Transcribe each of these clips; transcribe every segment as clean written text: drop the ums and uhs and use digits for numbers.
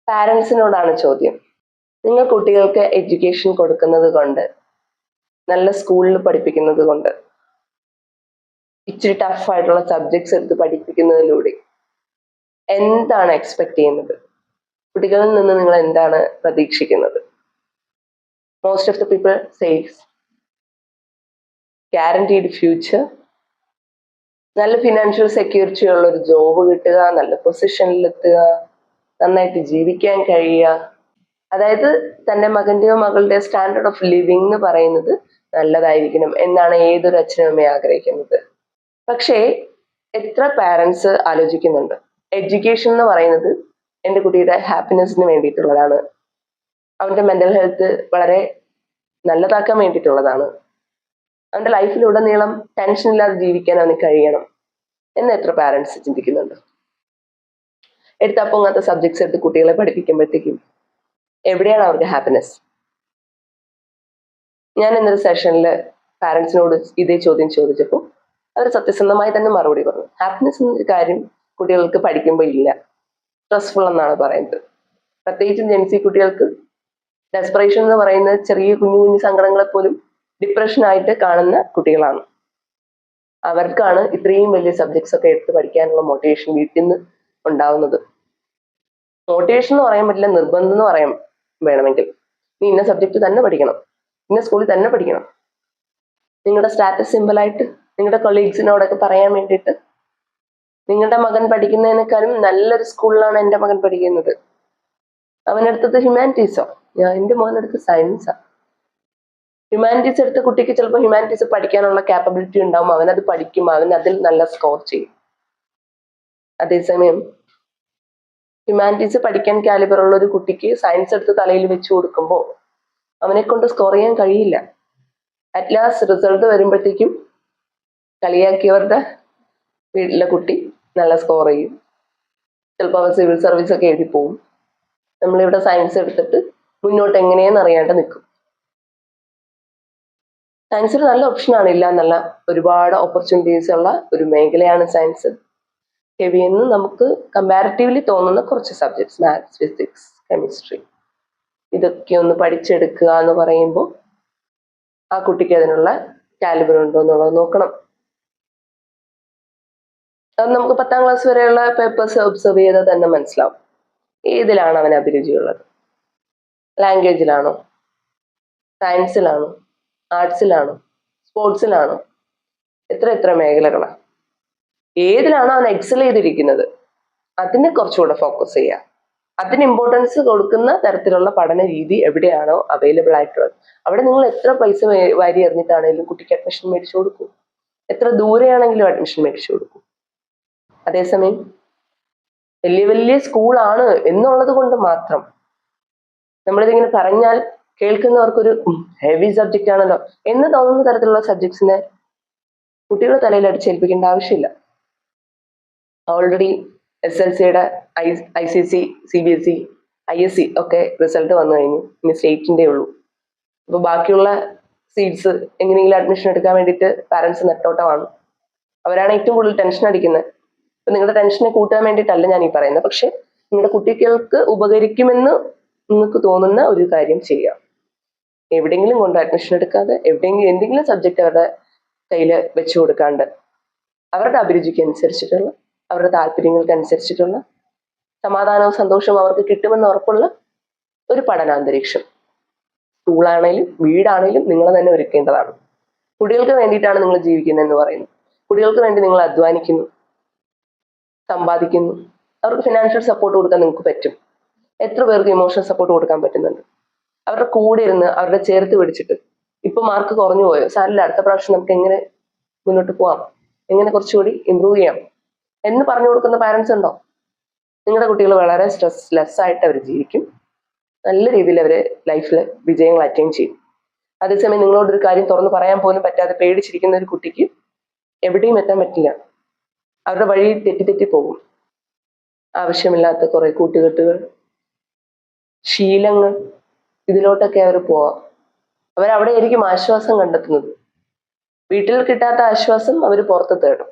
പാരൻസിനോടാണ് ചോദ്യം. നിങ്ങൾ കുട്ടികൾക്ക് എഡ്യൂക്കേഷൻ കൊടുക്കുന്നത് കൊണ്ട്, നല്ല സ്കൂളിൽ പഠിപ്പിക്കുന്നത് കൊണ്ട്, ഇച്ചിരി ടഫായിട്ടുള്ള സബ്ജക്ട്സ് എടുത്ത് പഠിപ്പിക്കുന്നതിലൂടെ എന്താണ് എക്സ്പെക്ട് ചെയ്യുന്നത്? കുട്ടികളിൽ നിന്ന് നിങ്ങൾ എന്താണ് പ്രതീക്ഷിക്കുന്നത്? Most of the people says guaranteed future, നല്ല ഫിനാൻഷ്യൽ സെക്യൂരിറ്റി ഉള്ള ഒരു ജോബ് കിട്ടുക, നല്ല പൊസിഷനിൽ എത്തുക, നന്നായിട്ട് ജീവിക്കാൻ കഴിയുക. അതായത് തൻ്റെ മകന്റെയോ മകളുടെയോ സ്റ്റാൻഡേർഡ് ഓഫ് ലിവിങ് എന്ന് പറയുന്നത് നല്ലതായിരിക്കണം എന്നാണ് ഏതൊരു അച്ഛനും അമ്മയും ആഗ്രഹിക്കുന്നത്. പക്ഷേ എത്ര പാരൻസ് ആലോചിക്കുന്നുണ്ട് എഡ്യൂക്കേഷൻ എന്ന് പറയുന്നത് എൻ്റെ കുട്ടിയുടെ ഹാപ്പിനെസ്സിന് വേണ്ടിയിട്ടുള്ളതാണ്, അവൻ്റെ മെൻ്റൽ ഹെൽത്ത് വളരെ നല്ലതാക്കാൻ വേണ്ടിയിട്ടുള്ളതാണ്, അവൻ്റെ ലൈഫിലുടനീളം ടെൻഷൻ ഇല്ലാതെ ജീവിക്കാൻ അവന് കഴിയണം എന്ന് എത്ര പാരൻസ് ചിന്തിക്കുന്നുണ്ട്? എടുത്തപ്പൊങ്ങാത്ത സബ്ജക്ട്സ് എടുത്ത് കുട്ടികളെ പഠിപ്പിക്കുമ്പോഴത്തേക്കും എവിടെയാണ് അവർക്ക് ഹാപ്പിനെസ്? ഞാൻ ഇന്നൊരു സെഷനിൽ പാരൻസിനോട് ഇതേ ചോദ്യം ചോദിച്ചപ്പോൾ അവർ സത്യസന്ധമായി തന്നെ മറുപടി പറഞ്ഞു. ഹാപ്പിനെസ് എന്നൊരു കാര്യം കുട്ടികൾക്ക് പഠിക്കുമ്പോൾ ഇല്ല, സ്ട്രെസ്ഫുൾ എന്നാണ് പറയുന്നത്. പ്രത്യേകിച്ചും ജെൻസി കുട്ടികൾക്ക് ഡെസ്പറേഷൻ എന്ന് പറയുന്ന ചെറിയ കുഞ്ഞു കുഞ്ഞു സങ്കടങ്ങളെ പോലും ഡിപ്രഷനായിട്ട് കാണുന്ന കുട്ടികളാണ്. അവർക്കാണ് ഇത്രയും വലിയ സബ്ജക്ട്സ് ഒക്കെ എടുത്ത് പഠിക്കാനുള്ള മോട്ടിവേഷൻ വീട്ടിൽ നിന്ന് ഉണ്ടാവുന്നത്. മോട്ടിവേഷൻ എന്ന് പറയാൻ പറ്റില്ല, നിർബന്ധം എന്ന് പറയാൻ വേണമെങ്കിൽ. നീ ഇന്ന സബ്ജക്റ്റ് തന്നെ പഠിക്കണം, ഇന്ന സ്കൂളിൽ തന്നെ പഠിക്കണം. നിങ്ങളുടെ സ്റ്റാറ്റസ് സിമ്പിളായിട്ട് നിങ്ങളുടെ കൊളീഗ്സിനോടൊക്കെ പറയാൻ വേണ്ടിയിട്ട്, നിങ്ങളുടെ മകൻ പഠിക്കുന്നതിനേക്കാളും നല്ലൊരു സ്കൂളിലാണ് എൻ്റെ മകൻ പഠിക്കുന്നത്, അവനെടുത്തത് ഹ്യൂമാനിറ്റീസോ, എൻ്റെ മോനെടുത്ത് സയൻസാ. ഹ്യൂമാനിറ്റീസ് എടുത്ത കുട്ടിക്ക് ചിലപ്പോൾ ഹ്യൂമാനിറ്റീസ് പഠിക്കാനുള്ള കാപ്പബിലിറ്റി ഉണ്ടാവും, അവനത് പഠിക്കും, അവൻ അതിൽ നല്ല സ്കോർ ചെയ്യും. അതേസമയം ഹ്യൂമാനിറ്റീസ് പഠിക്കാൻ കാലിബറുള്ള ഒരു കുട്ടിക്ക് സയൻസ് എടുത്ത് തലയിൽ വെച്ച് കൊടുക്കുമ്പോൾ അവനെ കൊണ്ട് സ്കോർ ചെയ്യാൻ കഴിയില്ല. അറ്റ് ലാസ്റ്റ് റിസൾട്ട് വരുമ്പോഴത്തേക്കും കളിയാക്കിയവരുടെ വീട്ടിലെ കുട്ടി നല്ല സ്കോർ ചെയ്യും, ചിലപ്പോൾ അവൻ സിവിൽ സർവീസ് ഒക്കെ എഴുതി പോവും. നമ്മളിവിടെ സയൻസ് എടുത്തിട്ട് മുന്നോട്ട് എങ്ങനെയെന്ന് അറിയാണ്ട് നിൽക്കും. സയൻസ് ഒരു നല്ല ഓപ്ഷനാണ്, ഇല്ല എന്നല്ല, ഒരുപാട് ഓപ്പർച്യൂണിറ്റീസ് ഉള്ള ഒരു മേഖലയാണ് സയൻസ്. ഹെവിയെന്ന് നമുക്ക് കമ്പാരിറ്റീവ്ലി തോന്നുന്ന കുറച്ച് സബ്ജക്ട്സ്, മാത്സ്, ഫിസിക്സ്, കെമിസ്ട്രി, ഇതൊക്കെ ഒന്ന് പഠിച്ചെടുക്കുക എന്ന് പറയുമ്പോൾ ആ കുട്ടിക്ക് അതിനുള്ള കാലിബർ ഉണ്ടോ എന്നുള്ളത് നോക്കണം. അത് നമുക്ക് 10ാം ക്ലാസ് വരെയുള്ള പേപ്പേഴ്സ് ഒബ്സർവ് ചെയ്താൽ തന്നെ മനസ്സിലാവും ഏതിലാണ് അവന് അഭിരുചിയുള്ളത്. ലാംഗ്വേജിലാണോ, സയൻസിലാണോ, ആർട്സിലാണോ, സ്പോർട്സിലാണോ, എത്ര മേഖലകളാണ്, ഏതിലാണോ അവൻ എക്സൽ ചെയ്തിരിക്കുന്നത് അതിനെ കുറച്ചുകൂടെ ഫോക്കസ് ചെയ്യുക. അതിന് ഇമ്പോർട്ടൻസ് കൊടുക്കുന്ന തരത്തിലുള്ള പഠന രീതി എവിടെയാണോ അവൈലബിൾ ആയിട്ടുള്ളത് അവിടെ നിങ്ങൾ എത്ര പൈസ വാരി എറിഞ്ഞിട്ടാണെങ്കിലും കുട്ടിക്ക് അഡ്മിഷൻ മേടിച്ചു കൊടുക്കും, എത്ര ദൂരെയാണെങ്കിലും അഡ്മിഷൻ മേടിച്ചു കൊടുക്കും. അതേസമയം വലിയ വലിയ സ്കൂളാണ് എന്നുള്ളത് കൊണ്ട് മാത്രം നമ്മളിതിങ്ങനെ പറഞ്ഞാൽ കേൾക്കുന്നവർക്കൊരു ഹെവി സബ്ജക്റ്റ് ആണല്ലോ എന്ന് തോന്നുന്ന തരത്തിലുള്ള സബ്ജക്ട്സിനെ കുട്ടികളുടെ തലയിൽ അടിച്ചേൽപ്പിക്കേണ്ട ആവശ്യമില്ല. ഓൾറെഡി SLCയുടെ ICC, CBSE, ISC ഒക്കെ റിസൾട്ട് വന്നു കഴിഞ്ഞു, ഇനി സ്റ്റേറ്റിൻ്റെ ഉള്ളൂ. അപ്പോൾ ബാക്കിയുള്ള സീറ്റ്സ് എങ്ങനെയെങ്കിലും അഡ്മിഷൻ എടുക്കാൻ വേണ്ടിയിട്ട് പാരൻസ് നെട്ടോട്ടമാണ്. അവരാണ് ഏറ്റവും കൂടുതൽ ടെൻഷൻ അടിക്കുന്നത്. അപ്പം നിങ്ങളുടെ ടെൻഷനെ കൂട്ടാൻ വേണ്ടിയിട്ടല്ല ഞാൻ ഈ പറയുന്നത്, പക്ഷെ നിങ്ങളുടെ കുട്ടികൾക്ക് ഉപകരിക്കുമെന്ന് നിങ്ങൾക്ക് തോന്നുന്ന ഒരു കാര്യം ചെയ്യാം. എവിടെയെങ്കിലും കൊണ്ട് അഡ്മിഷൻ എടുക്കാതെ, എന്തെങ്കിലും സബ്ജക്റ്റ് അവരുടെ കയ്യിൽ വെച്ചു കൊടുക്കാണ്ട്, അവരുടെ അഭിരുചിക്ക് അനുസരിച്ചിട്ടുള്ള, അവരുടെ താല്പര്യങ്ങൾക്ക് അനുസരിച്ചിട്ടുള്ള, സമാധാനവും സന്തോഷവും അവർക്ക് കിട്ടുമെന്ന് ഉറപ്പുള്ള ഒരു പഠനാന്തരീക്ഷം സ്കൂളാണേലും വീടാണേലും നിങ്ങൾ തന്നെ ഒരുക്കേണ്ടതാണ്. കുട്ടികൾക്ക് വേണ്ടിയിട്ടാണ് നിങ്ങൾ ജീവിക്കുന്നതെന്ന് പറയുന്നു. കുട്ടികൾക്ക് വേണ്ടി നിങ്ങൾ അധ്വാനിക്കുന്നു, സമ്പാദിക്കുന്നു, അവർക്ക് ഫിനാൻഷ്യൽ സപ്പോർട്ട് കൊടുക്കാൻ നിങ്ങൾക്ക് പറ്റും. എത്ര പേർക്ക് ഇമോഷണൽ സപ്പോർട്ട് കൊടുക്കാൻ പറ്റുന്നുണ്ട്? അവരുടെ കൂടെ ഇരുന്ന് അവരുടെ ചേർത്ത് പിടിച്ചിട്ട്, ഇപ്പൊ മാർക്ക് കുറഞ്ഞു പോയോ, സാറില്ല, അടുത്ത പ്രാവശ്യം നമുക്ക് എങ്ങനെ മുന്നോട്ട് പോവാം, എങ്ങനെ കുറച്ചുകൂടി ഇമ്പ്രൂവ് ചെയ്യാം എന്ന് പറഞ്ഞു കൊടുക്കുന്ന പാരൻസ് ഉണ്ടോ? നിങ്ങളുടെ കുട്ടികൾ വളരെ സ്ട്രെസ് ലെസ് ആയിട്ട് അവർ ജീവിക്കും, നല്ല രീതിയിൽ അവർ ലൈഫിൽ വിജയങ്ങൾ അറ്റൈൻ ചെയ്യും. അതേസമയം നിങ്ങളോടൊരു കാര്യം തുറന്ന് പറയാൻ പോലും പറ്റാതെ പേടിച്ചിരിക്കുന്ന ഒരു കുട്ടിക്ക് എവിടെയും എത്താൻ പറ്റില്ല. അവരുടെ വഴി തെറ്റി പോകും. ആവശ്യമില്ലാത്ത കുറെ കൂട്ടുകെട്ടുകൾ, ശീലങ്ങൾ, ഇതിലോട്ടൊക്കെ അവർ പോവാം. അവരവിടെ ആയിരിക്കും ആശ്വാസം കണ്ടെത്തുന്നത്. വീട്ടിൽ കിട്ടാത്ത ആശ്വാസം അവർ പുറത്ത് തേടും.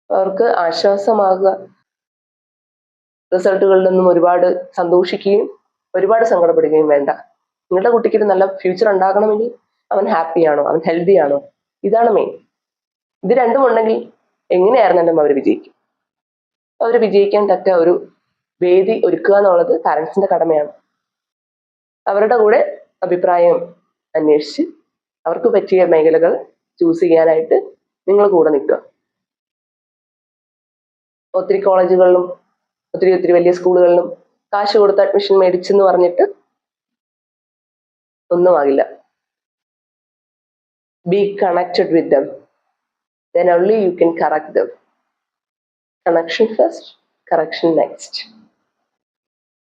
അവർക്ക് ആശ്വാസമാകുക റിസൾട്ടുകളിൽ നിന്നും ഒരുപാട് സന്തോഷിക്കുകയും ഒരുപാട് സങ്കടപ്പെടുകയും വേണ്ട. നിങ്ങളുടെ കുട്ടിക്ക് ഒരു നല്ല ഫ്യൂച്ചർ ഉണ്ടാകണമെങ്കിൽ അവൻ ഹാപ്പിയാണോ, അവൻ ഹെൽത്തി ആണോ, ഇതാണ് മെയിൻ. ഇത് രണ്ടും ഉണ്ടെങ്കിൽ എങ്ങനെയായിരുന്നാലും അവർ വിജയിക്കും. അവർ വിജയിക്കാൻ തക്ക ഒരു വേദി ഒരുക്കുക എന്നുള്ളത് പാരൻസിന്റെ കടമയാണ്. അവരുടെ കൂടെ അഭിപ്രായം അന്വേഷിച്ച് അവർക്ക് പറ്റിയ മേഖലകൾ ചൂസ് ചെയ്യാനായിട്ട് നിങ്ങൾ കൂടെ നിൽക്കുക. ഒത്തിരി കോളേജുകളിലും ഒത്തിരി വലിയ സ്കൂളുകളിലും കാശ് കൊടുത്ത് അഡ്മിഷൻ മേടിച്ചെന്ന് പറഞ്ഞിട്ട് ഒന്നുമാകില്ല. Be connected with them. Then only you can correct them. Connection first, correction next.